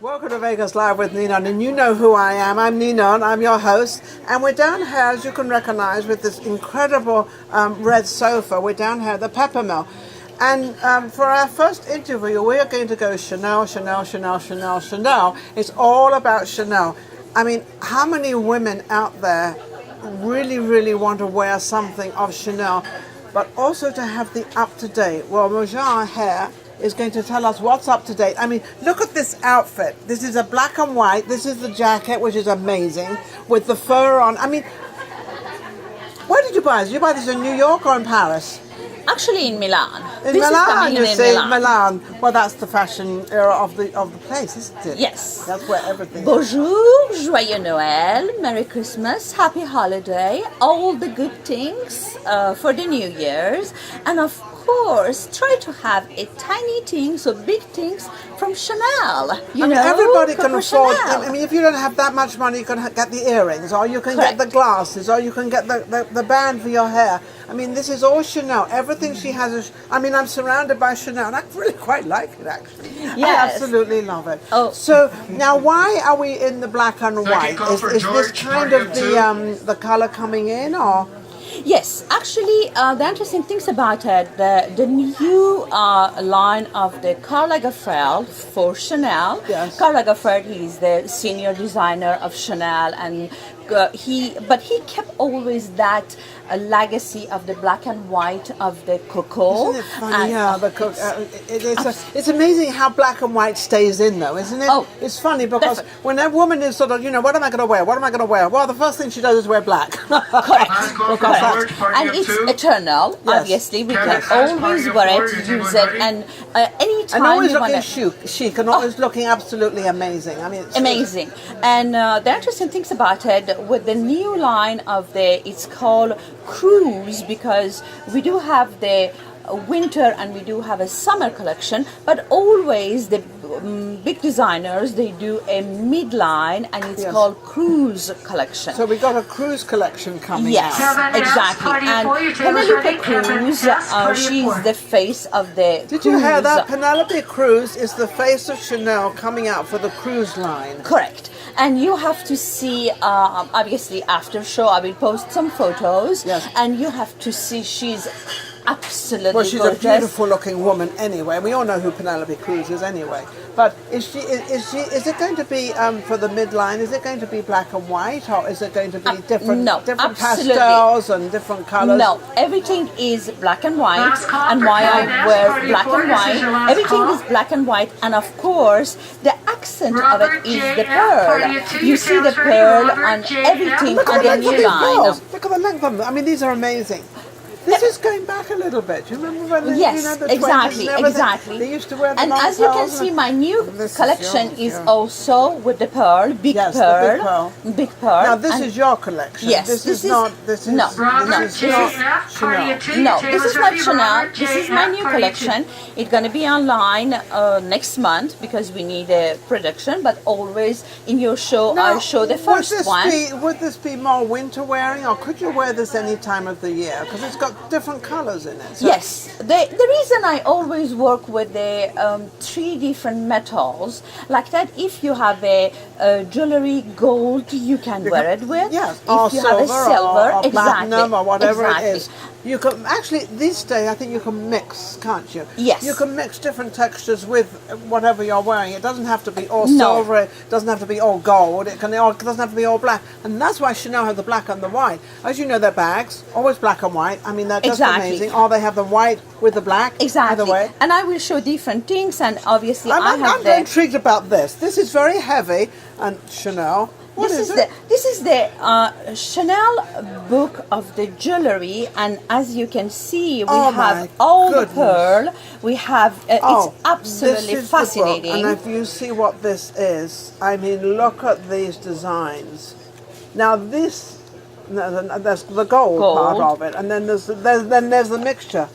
Welcome to Vegas Live with Ninon, and you know who I am. I'm Ninon, I'm your host, and we're down here, as you can recognize, with this incredible red sofa. We're down here at the Pepper Mill. And for our first interview, we're going to go Chanel, Chanel, Chanel, Chanel, Chanel. It's all about Chanel. I mean, how many women out there really, really want to wear something of Chanel, but also to have the up-to-date? Well, Mojgan here is going to tell us what's up to date. I mean, look at this outfit. This is a black and white. This is the jacket, which is amazing, with the fur on. I mean, where did you buy this? Did you buy this in New York or in Paris? Actually, in Milan. In Milan, you see, Milan. Well, that's the fashion era of the place, isn't it? Yes. That's where everything. Bonjour, joyeux Noël, Merry Christmas, Happy Holiday, all the good things for the New Year's, and of course, try to have a tiny things or big things from Chanel. You know, everybody can afford. Chanel. I mean, if you don't have that much money, you can get the earrings, or you can Correct. get the glasses, or you can get the band for your hair. I mean, this is all Chanel. Everything she has is. I mean, I'm surrounded by Chanel, and I really quite like it, actually. Yes. I absolutely love it. Oh. So now, why are we in the black and white? Is this kind of the color coming in, or? Yes, actually, the interesting things about it, the new line of the Karl Lagerfeld for Chanel. Yes. Karl Lagerfeld, he is the senior designer of Chanel, and he kept always that legacy of the black and white of the cocoa. Isn't it funny? Yeah, it's amazing how black and white stays in, though, isn't it? Oh, it's funny because definitely. when a woman is sort of, what am I going to wear? What am I going to wear? Well, the first thing she does is wear black. Correct. And it's eternal. Yes. Obviously, we can always wear it, use it, and anytime And always you want looking chic and always looking absolutely amazing. I mean, it's amazing. And the interesting things about it, with the new line of it's called Cruise, because we do have the winter and we do have a summer collection, but always the big designers, they do a midline, and it's called Cruise collection. So we got a cruise collection coming Yes, out. exactly. And Penelope Cruz, she's the face of the Did you hear that? Penelope Cruz is the face of Chanel coming out for the cruise line. Correct. And you have to see, obviously after show, I will post some photos. Yes. And you have to see, she's absolutely Well, she's gorgeous. a beautiful-looking woman anyway. We all know who Penelope Cruz is anyway. But is it going to be for the midline? Is it going to be black and white, or is it going to be different absolutely. pastels and different colors? No, everything is black and white, and why I wear black and white. Everything is black and white, and of course, the accent of it is the pearl. You see the pearl on everything on the new line. Look at the length of them. I mean, these are amazing. This is going back a little bit. Do you remember when the, Yes, the exactly, 20s and everything? exactly. They used to wear the and long as you can pearls see, and- my new This collection yours, is yeah. also with the pearl, big Yes, the pearl, big pearl. Now this and is your collection. Yes, this is no, this is no, Chanel. no, this is not Chanel. This is my new collection. It's going to be online next month because we need a production. But always in your show, Now, I'll show the first one. Would this be more winter wearing, or could you wear this any time of the year? Because it's got different colors in it. So Yes, the reason I always work with the 3 different metals, like that, if you have a jewelry gold, you can wear it with. Yes, If or you have a silver, or exactly, platinum, or whatever exactly. it is. You can actually these days. I think you can mix, can't you? Yes. You can mix different textures with whatever you're wearing. It doesn't have to be all No. silver. It doesn't have to be all gold. It doesn't have to be all black. And that's why Chanel have the black and the white. As you know, their bags always black and white. I mean, that's Exactly. amazing. Or they have the white with the black. Exactly. Either way. And I will show different things, and obviously I'm have very intrigued about this. This is very heavy, and Chanel. What this is is it? this is the Chanel book of the jewelry, and as you can see, we Oh my have all goodness. the pearl. We have it's absolutely this is the book. fascinating. And if you see what this is, I mean, look at these designs. Now this, there's the gold part of it, and then there's the mixture.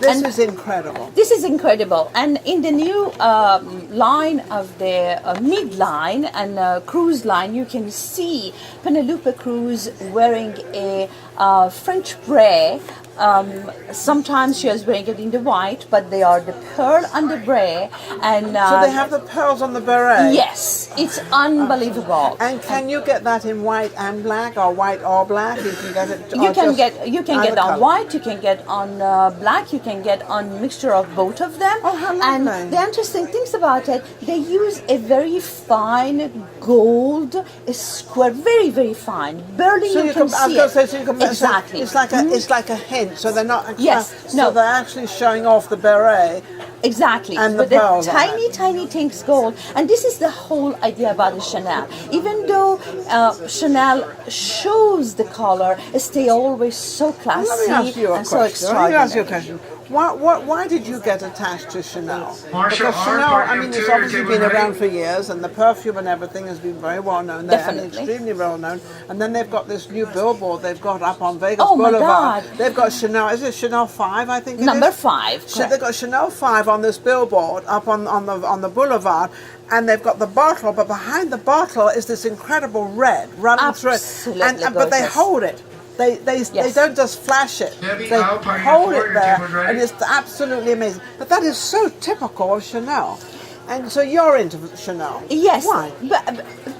This is incredible. This is incredible. And in the new line of the midline and cruise line, you can see Penelope Cruz wearing a French braid Sometimes she was wearing it in the white, but they are the pearl and the bray. And So they have the pearls on the beret? yes, it's unbelievable. And can you get that in white and black, or white or black? You can get it. You can get on colour? white, you can get on black, you can get on mixture of both of them. Oh, how lovely. And the interesting things about it, they use a very fine gold square, very very fine. Barely So you can see it. So you can Exactly. So it's like a hint. So they're not. Yes, So no. they're actually showing off the beret. Exactly, And the but the pearls on tiny things gold, and this is the whole idea about the Chanel. Even though Chanel shows the color, stay always so classy Let me ask you a and so question. Let me ask you a extraordinary. question. Why did you get attached to Chanel? Because Chanel, I mean, it's obviously been around for years, and the perfume and everything has been very well known there, and Definitely. extremely well known. And then they've got this new billboard they've got up on Vegas Oh my Boulevard. God. They've got Chanel. Is it Chanel 5? I think it Number is? 5. So they've got Chanel 5 on this billboard up on the boulevard, and they've got the bottle, but behind the bottle is this incredible red running through it. Absolutely But they gorgeous. hold it. They Yes. don't just flash it. Heavy They Alpine hold it Employer there, team was ready. and it's absolutely amazing. But that is so typical of Chanel. And so you're into Chanel. Yes. Why? But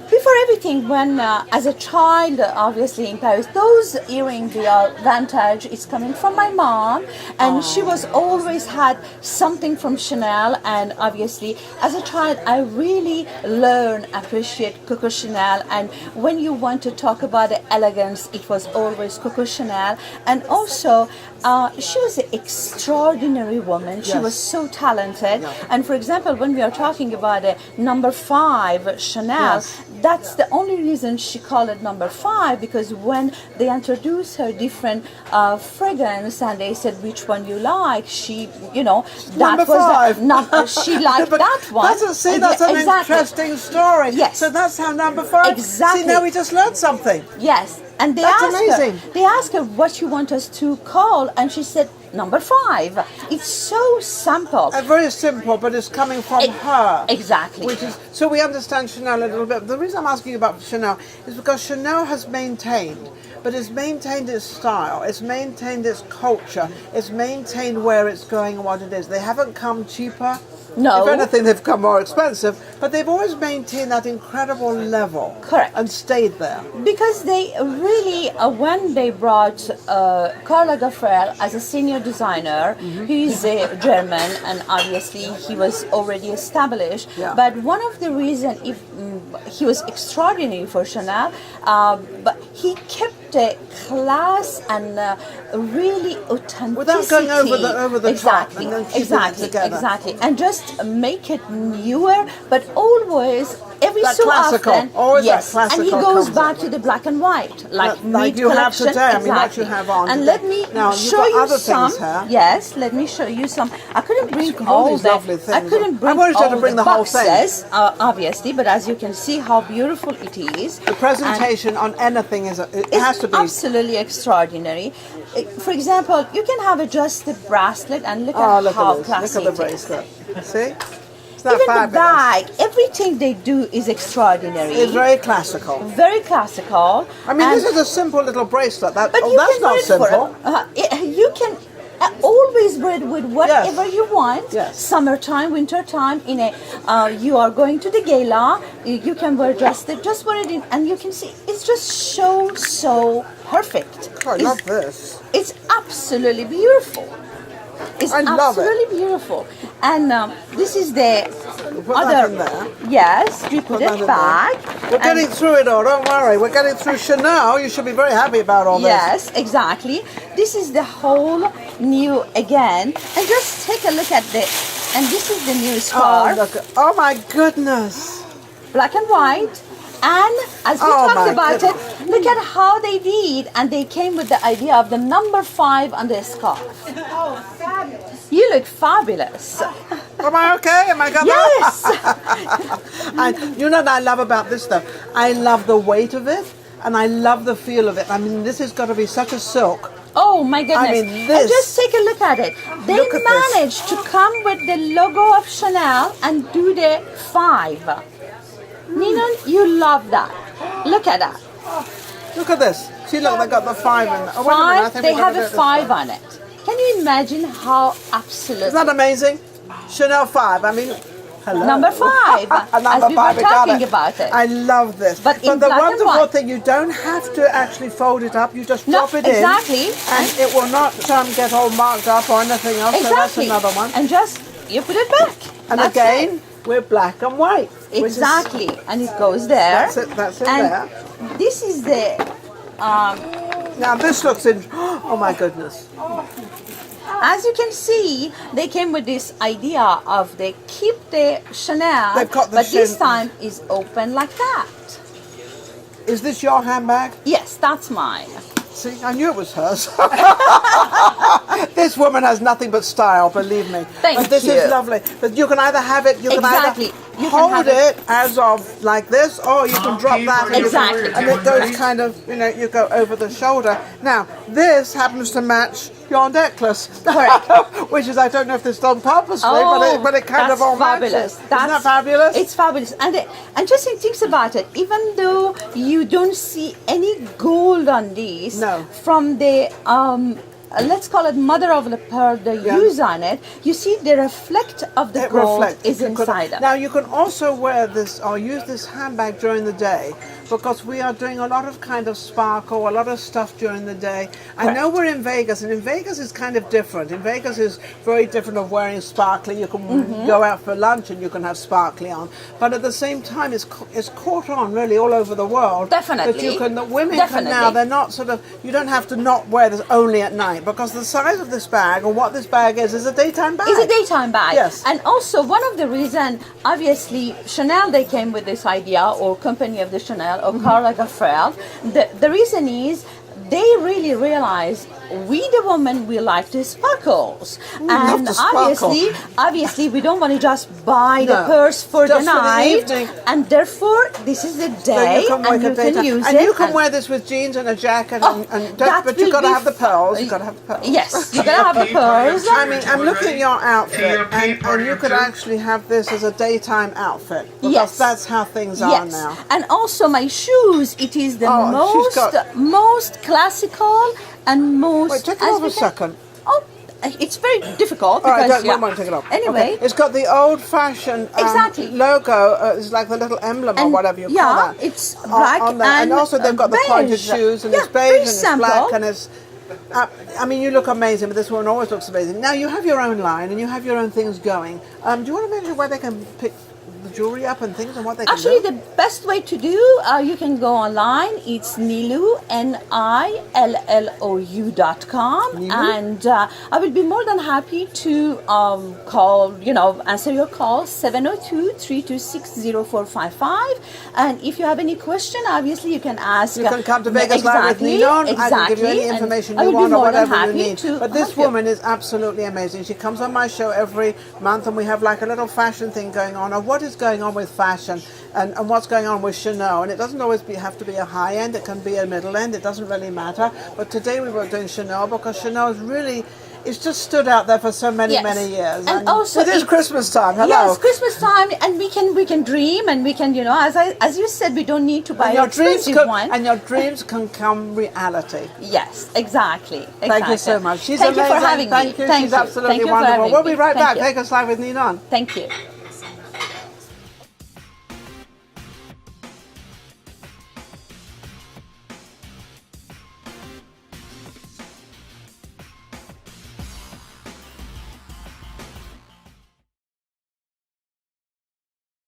before everything, when as a child, obviously in Paris, those earrings, they are vintage. It's coming from my mom, and she was always had something from Chanel. And obviously, as a child, I really learned appreciate Coco Chanel. And when you want to talk about the elegance, it was always Coco Chanel. And also, she was an extraordinary woman. She Yes. was so talented. Yeah. And for example, when we are talking about a number 5 Chanel, Yes. that's the only reason she called it number 5, because when they introduced her different fragrance and they said which one you like, she, that Number was 5. she liked But that one. That's And that's an exactly. interesting story. Yes. So that's how number 5. Exactly. See, now we just learned something. Yes, and they That's asked amazing. her. They asked her what you want us to call, and she said number 5. It's so simple. Very simple, but it's coming from her. Exactly. Which is so we understand Chanel a little bit. The reason I'm asking you about Chanel is because Chanel has maintained, but it's maintained its style, it's maintained its culture, it's maintained where it's going and what it is. They haven't come cheaper. No. If anything, they've come more expensive, but they've always maintained that incredible level. Correct. And stayed there. Because they really, when they brought Karl Lagerfeld as a senior designer, he's a German, and obviously he was already established. Yeah. But one of the reasons he was extraordinary for Chanel, but he kept a class and really authenticity. Without going over the top exactly, and then keeping it exactly, together. exactly, and just make it newer, but always. Every That so classical, often, always that yes, and he classical goes concept. back to the black and white, like Like mid you have collection. today. I mean, what exactly. you have on And today. let me Now, you've show got you other some. things here. Yes, let me show you some. I couldn't bring got all all these the. lovely I things. couldn't I bring wanted you to all bring the whole thing. boxes, obviously, but as you can see, how beautiful it is. The presentation on anything it has to be. Absolutely extraordinary. For example, you can have just the bracelet and look Oh, at look how at this. classy Look at the it is. bracelet. See? It's that Even fabulous. the bag, everything they do is extraordinary. It's very classical. Very classical. I mean, and- this is a simple little bracelet. That, But oh, you that's can not wear it for simple. you can always wear it with whatever you want. Yes. Summertime, wintertime. In a you are going to the gala, you can wear just wear it in, and you can see it's just so perfect. Oh, I love this. It's absolutely beautiful. It's I love it. absolutely beautiful. And this is the Put other. that in there. Yes, we put that it in back. We're and- getting through it all. Don't worry. We're getting through Chanel. You should be very happy about all this. Yes, exactly. This is the whole new again. And just take a look at this. And this is the new Oh, scarf, look. Oh, my goodness. black and white. And as we Oh, my talked about goodness. it, look at how they did, and they came with the idea of the number 5 on the scarf. Oh, fabulous. You look fabulous. Am I okay? Am I got Yes. And you know what I love about this though? I love the weight of it and I love the feel of it. I mean, this has got to be such a silk. Oh my goodness. mean, And this- just take a look at it. They Look at this. managed to come with the logo of Chanel and do the 5. Nina, you love that. Look at that. Look at this. See, look, they got the 5 in there. Oh, wait a minute, I Five. think They we're gonna have do a it this 5 way. on it. Can you imagine how absolute? Isn't that amazing? Chanel 5. I mean, hello. Number 5, Number as we 5, were we got talking about it. I love this. But in the black and wonderful white. thing, you don't have to actually fold it up. You just No, drop it exactly. in. And it will not get all marked up or anything else. Exactly. So that's another one. And just you put it back. And That's again, we're black and white. it. which is- Exactly, and it goes there. That's it and there. This is the. Now this looks in. Oh my goodness. As you can see, they came with this idea of they keep the Chanel, They've got the but this Chanel. time is open like that. Is this your handbag? Yes, that's mine. See, I knew it was hers. This woman has nothing but style, believe me. Thank but this you. is lovely. But you can either have it, you can Exactly. either You can hold have it as of like this, or you can drop that. And Exactly. And it goes kind of, you go over the shoulder. Now, this happens to match your necklace. Correct. Which is, I don't know if this is done purposely, but it kind that's of all fabulous. matches. Isn't that fabulous? It's fabulous. And just think about it. Even though you don't see any gold on these, No. from the let's call it mother of the pearl, the use on it, you see the reflect of the It gold reflects. is You could- inside of. Now you can also wear this or use this handbag during the day because we are doing a lot of kind of sparkle, a lot of stuff during the day. I know we're in Vegas, and in Vegas is kind of different. In Vegas is very different of wearing sparkly. You can go out for lunch and you can have sparkly on, but at the same time, it's caught on really all over the world. Definitely. That you can, the women can now. Definitely. They're not sort of. You don't have to not wear this only at night because the size of this bag or what this bag is a daytime bag. It's a daytime bag. Yes. And also one of the reason, obviously, Chanel, they came with this idea, or company of the Chanel, or Karl Lagerfeld. The reason is they really realized we the women, we like the sparkles, love and to sparkle. obviously we don't want to just buy the No, purse for the just for the night, evening. and therefore this is the So day, you can work and you a daytime. can use and it. you can and- wear this with jeans and a jacket, Oh, that but you've will got to be have the pearls. You've got to have the pearls. Yes, you gotta have the pearls. I mean, I'm looking at your outfit, and you could actually have this as a daytime outfit because Yes. that's how things are Yes, now. and also my shoes. It is the Oh, she's got- most classical and most. Wait, take it as off we a can- second. Oh, it's very difficult All right, because don't mind, take it off. Anyway, Okay. It's got the old-fashioned Exactly. logo. It's like the little emblem or And whatever you call yeah, that. it's black on there. and also they've got the pointed beige. shoes, and Yeah, it's beige very and it's simple. black and it's. I mean, you look amazing, but this one always looks amazing. Now you have your own line and you have your own things going. Do you want to mention where they can pick the jewelry up and things and what they can Actually, do? the best way to do, you can go online. It's Nilou, NILLOU.com, and I will be more than happy to call, answer your call, 702-326-0455. And if you have any question, obviously you can ask. You can come to Vegas Live with Ninon. I can give you any and information I you will be want or more than whatever you happy need. to But this help you. woman is absolutely amazing. She comes on my show every month and we have like a little fashion thing going on, or what is going on with fashion and what's going on with Chanel. And it doesn't always have to be a high end, it can be a middle end, it doesn't really matter. But today we were doing Chanel because Chanel is really, it's just stood out there for so many, Yes. many years. And also it is it- Christmas time. Hello. Yes, Christmas time, and we can dream, and we can, as you said, we don't need to buy And an your dreams expensive one. and your dreams can come reality. Yes, exactly. Thank you so much. She's Thank amazing. you for having Thank me. you. Thank She's you. absolutely Thank you for wonderful. having We'll be me. right Thank back. you. Take us live with Ninon. Thank you.